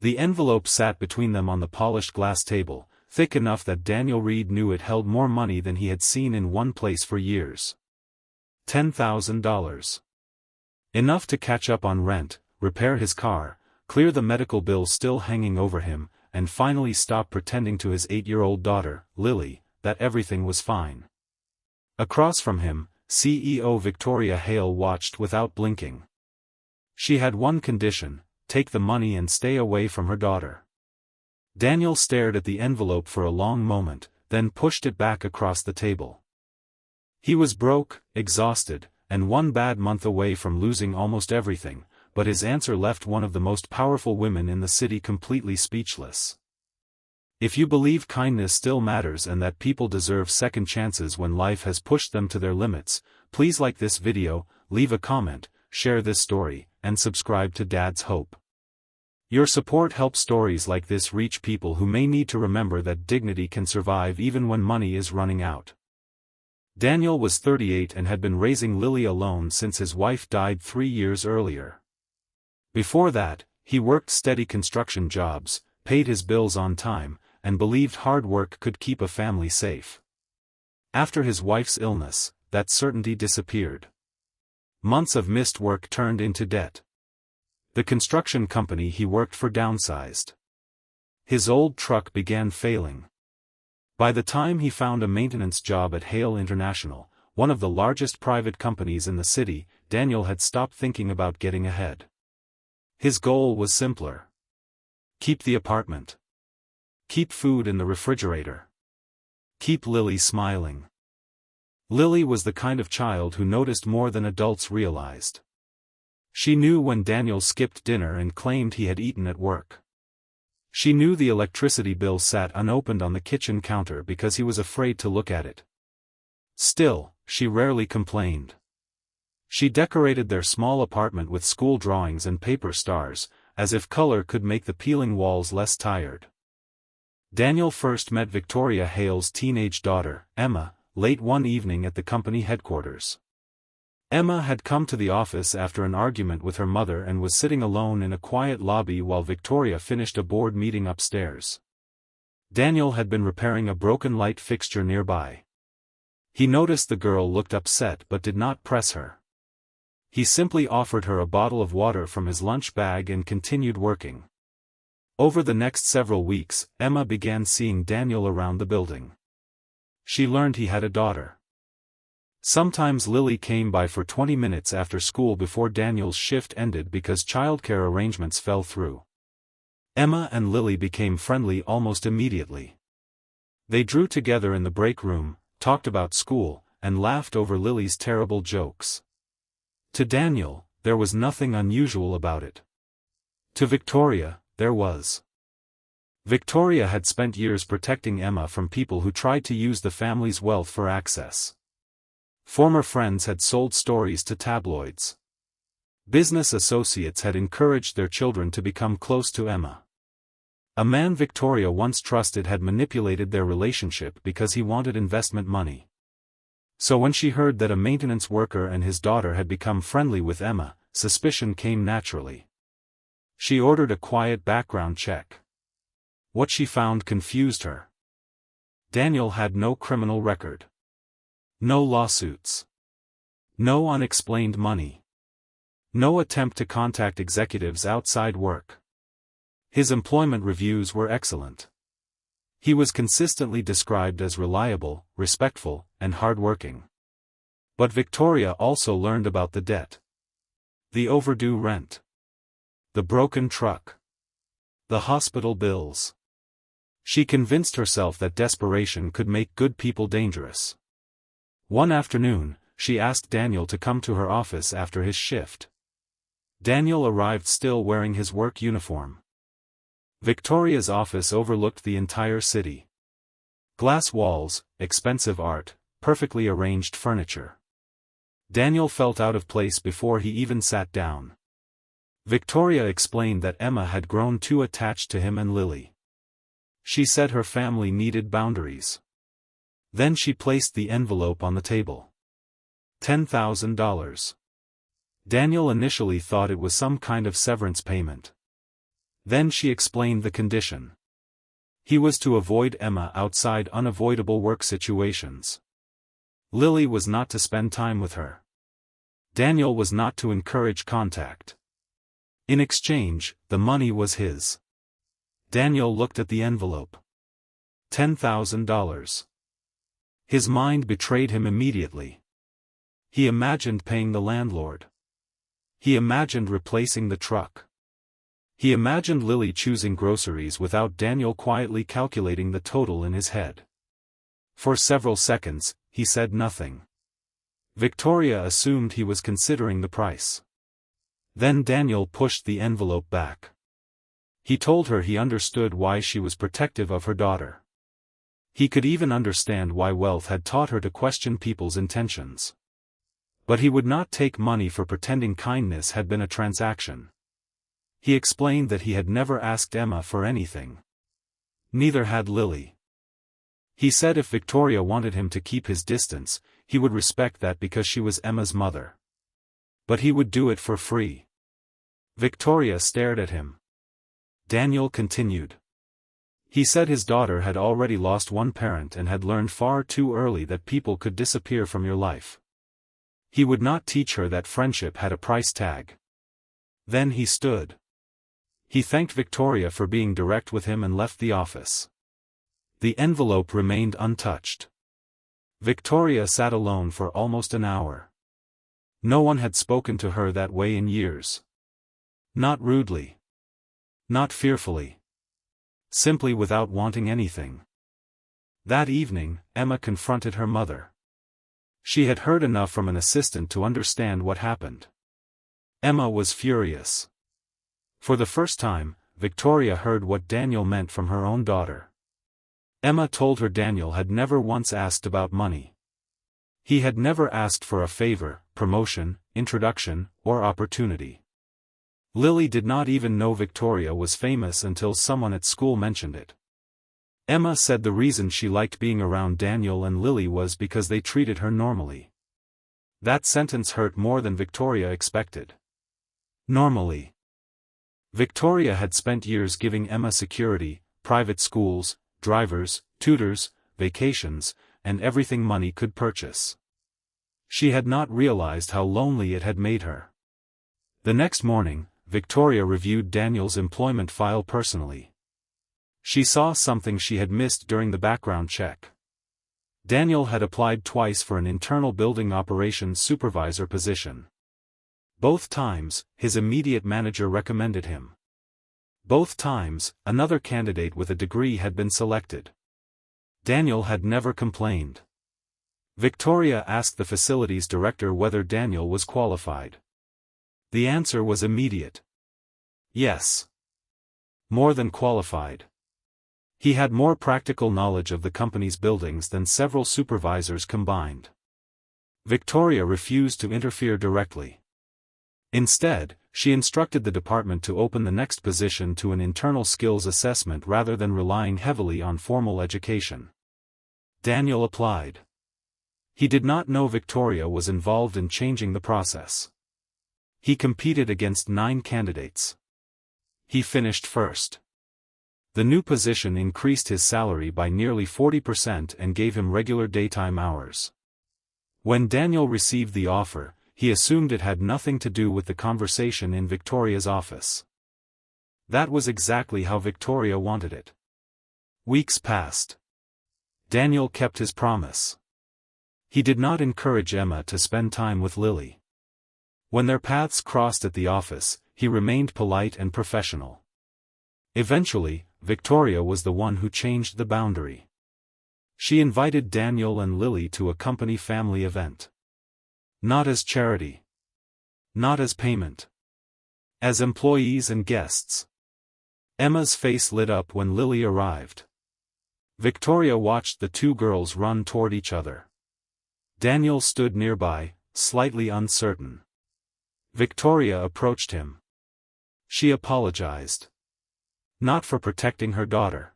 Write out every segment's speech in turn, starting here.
The envelope sat between them on the polished glass table, thick enough that Daniel Reed knew it held more money than he had seen in one place for years. $10,000. Enough to catch up on rent, repair his car, clear the medical bill still hanging over him, and finally stop pretending to his 8-year-old daughter, Lily, that everything was fine. Across from him, CEO Victoria Hale watched without blinking. She had one condition: take the money and stay away from her daughter. Daniel stared at the envelope for a long moment, then pushed it back across the table. He was broke, exhausted, and one bad month away from losing almost everything, but his answer left one of the most powerful women in the city completely speechless. If you believe kindness still matters and that people deserve second chances when life has pushed them to their limits, please like this video, leave a comment, share this story, and subscribe to Dad's Hope. Your support helps stories like this reach people who may need to remember that dignity can survive even when money is running out. Daniel was 38 and had been raising Lily alone since his wife died 3 years earlier. Before that, he worked steady construction jobs, paid his bills on time, and believed hard work could keep a family safe. After his wife's illness, that certainty disappeared. Months of missed work turned into debt. The construction company he worked for downsized. His old truck began failing. By the time he found a maintenance job at Hale International, one of the largest private companies in the city, Daniel had stopped thinking about getting ahead. His goal was simpler. Keep the apartment. Keep food in the refrigerator. Keep Lily smiling. Lily was the kind of child who noticed more than adults realized. She knew when Daniel skipped dinner and claimed he had eaten at work. She knew the electricity bill sat unopened on the kitchen counter because he was afraid to look at it. Still, she rarely complained. She decorated their small apartment with school drawings and paper stars, as if color could make the peeling walls less tired. Daniel first met Victoria Hale's teenage daughter, Emma, late one evening at the company headquarters. Emma had come to the office after an argument with her mother and was sitting alone in a quiet lobby while Victoria finished a board meeting upstairs. Daniel had been repairing a broken light fixture nearby. He noticed the girl looked upset but did not press her. He simply offered her a bottle of water from his lunch bag and continued working. Over the next several weeks, Emma began seeing Daniel around the building. She learned he had a daughter. Sometimes Lily came by for 20 minutes after school before Daniel's shift ended because childcare arrangements fell through. Emma and Lily became friendly almost immediately. They drew together in the break room, talked about school, and laughed over Lily's terrible jokes. To Daniel, there was nothing unusual about it. To Victoria, there was. Victoria had spent years protecting Emma from people who tried to use the family's wealth for access. Former friends had sold stories to tabloids. Business associates had encouraged their children to become close to Emma. A man Victoria once trusted had manipulated their relationship because he wanted investment money. So when she heard that a maintenance worker and his daughter had become friendly with Emma, suspicion came naturally. She ordered a quiet background check. What she found confused her. Daniel had no criminal record. No lawsuits. No unexplained money. No attempt to contact executives outside work. His employment reviews were excellent. He was consistently described as reliable, respectful, and hardworking. But Victoria also learned about the debt. The overdue rent. The broken truck. The hospital bills. She convinced herself that desperation could make good people dangerous. One afternoon, she asked Daniel to come to her office after his shift. Daniel arrived still wearing his work uniform. Victoria's office overlooked the entire city. Glass walls, expensive art, perfectly arranged furniture. Daniel felt out of place before he even sat down. Victoria explained that Emma had grown too attached to him and Lily. She said her family needed boundaries. Then she placed the envelope on the table. $10,000. Daniel initially thought it was some kind of severance payment. Then she explained the condition. He was to avoid Emma outside unavoidable work situations. Lily was not to spend time with her. Daniel was not to encourage contact. In exchange, the money was his. Daniel looked at the envelope. $10,000. His mind betrayed him immediately. He imagined paying the landlord. He imagined replacing the truck. He imagined Lily choosing groceries without Daniel quietly calculating the total in his head. For several seconds, he said nothing. Victoria assumed he was considering the price. Then Daniel pushed the envelope back. He told her he understood why she was protective of her daughter. He could even understand why wealth had taught her to question people's intentions. But he would not take money for pretending kindness had been a transaction. He explained that he had never asked Emma for anything. Neither had Lily. He said if Victoria wanted him to keep his distance, he would respect that because she was Emma's mother. But he would do it for free. Victoria stared at him. Daniel continued. He said his daughter had already lost one parent and had learned far too early that people could disappear from your life. He would not teach her that friendship had a price tag. Then he stood. He thanked Victoria for being direct with him and left the office. The envelope remained untouched. Victoria sat alone for almost an hour. No one had spoken to her that way in years. Not rudely. Not fearfully. Simply without wanting anything. That evening, Emma confronted her mother. She had heard enough from an assistant to understand what happened. Emma was furious. For the first time, Victoria heard what Daniel meant from her own daughter. Emma told her Daniel had never once asked about money. He had never asked for a favor, promotion, introduction, or opportunity. Lily did not even know Victoria was famous until someone at school mentioned it. Emma said the reason she liked being around Daniel and Lily was because they treated her normally. That sentence hurt more than Victoria expected. Normally. Victoria had spent years giving Emma security, private schools, drivers, tutors, vacations, and everything money could purchase. She had not realized how lonely it had made her. The next morning, Victoria reviewed Daniel's employment file personally. She saw something she had missed during the background check. Daniel had applied twice for an internal building operations supervisor position. Both times, his immediate manager recommended him. Both times, another candidate with a degree had been selected. Daniel had never complained. Victoria asked the facilities director whether Daniel was qualified. The answer was immediate. Yes. More than qualified. He had more practical knowledge of the company's buildings than several supervisors combined. Victoria refused to interfere directly. Instead, she instructed the department to open the next position to an internal skills assessment rather than relying heavily on formal education. Daniel applied. He did not know Victoria was involved in changing the process. He competed against 9 candidates. He finished first. The new position increased his salary by nearly 40% and gave him regular daytime hours. When Daniel received the offer, he assumed it had nothing to do with the conversation in Victoria's office. That was exactly how Victoria wanted it. Weeks passed. Daniel kept his promise. He did not encourage Emma to spend time with Lily. When their paths crossed at the office, he remained polite and professional. Eventually, Victoria was the one who changed the boundary. She invited Daniel and Lily to a company family event. Not as charity. Not as payment. As employees and guests. Emma's face lit up when Lily arrived. Victoria watched the two girls run toward each other. Daniel stood nearby, slightly uncertain. Victoria approached him. She apologized. Not for protecting her daughter.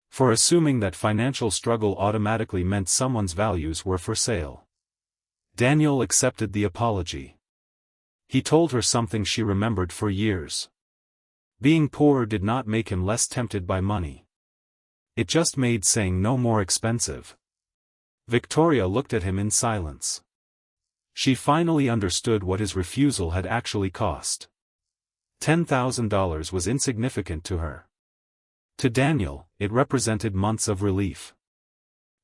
For assuming that financial struggle automatically meant someone's values were for sale. Daniel accepted the apology. He told her something she remembered for years. Being poor did not make him less tempted by money. It just made saying no more expensive. Victoria looked at him in silence. She finally understood what his refusal had actually cost. $10,000 was insignificant to her. To Daniel, it represented months of relief.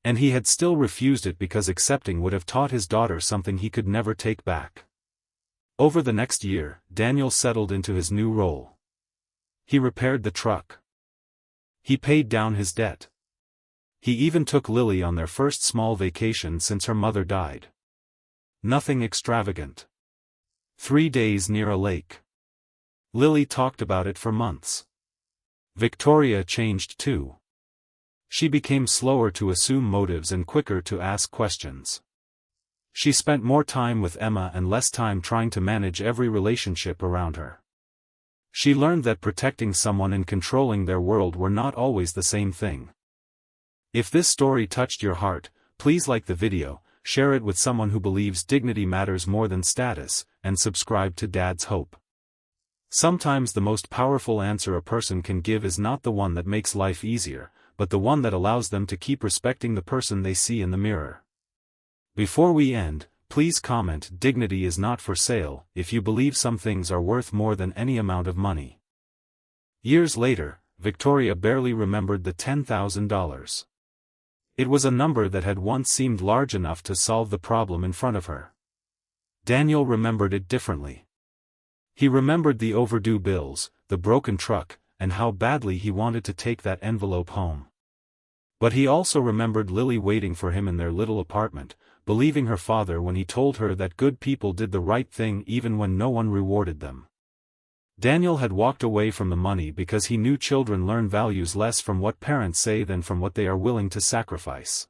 And he had still refused it because accepting would have taught his daughter something he could never take back. Over the next year, Daniel settled into his new role. He repaired the truck. He paid down his debt. He even took Lily on their first small vacation since her mother died. Nothing extravagant. 3 days near a lake. Lily talked about it for months. Victoria changed too. She became slower to assume motives and quicker to ask questions. She spent more time with Emma and less time trying to manage every relationship around her. She learned that protecting someone and controlling their world were not always the same thing. If this story touched your heart, please like the video, share it with someone who believes dignity matters more than status, and subscribe to Dad's Hope. Sometimes the most powerful answer a person can give is not the one that makes life easier, but the one that allows them to keep respecting the person they see in the mirror. Before we end, please comment "Dignity is not for sale" if you believe some things are worth more than any amount of money. Years later, Victoria barely remembered the $10,000. It was a number that had once seemed large enough to solve the problem in front of her. Daniel remembered it differently. He remembered the overdue bills, the broken truck, and how badly he wanted to take that envelope home. But he also remembered Lily waiting for him in their little apartment, believing her father when he told her that good people did the right thing even when no one rewarded them. Daniel had walked away from the money because he knew children learn values less from what parents say than from what they are willing to sacrifice.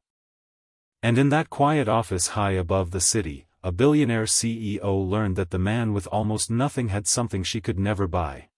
And in that quiet office high above the city, a billionaire CEO learned that the man with almost nothing had something she could never buy.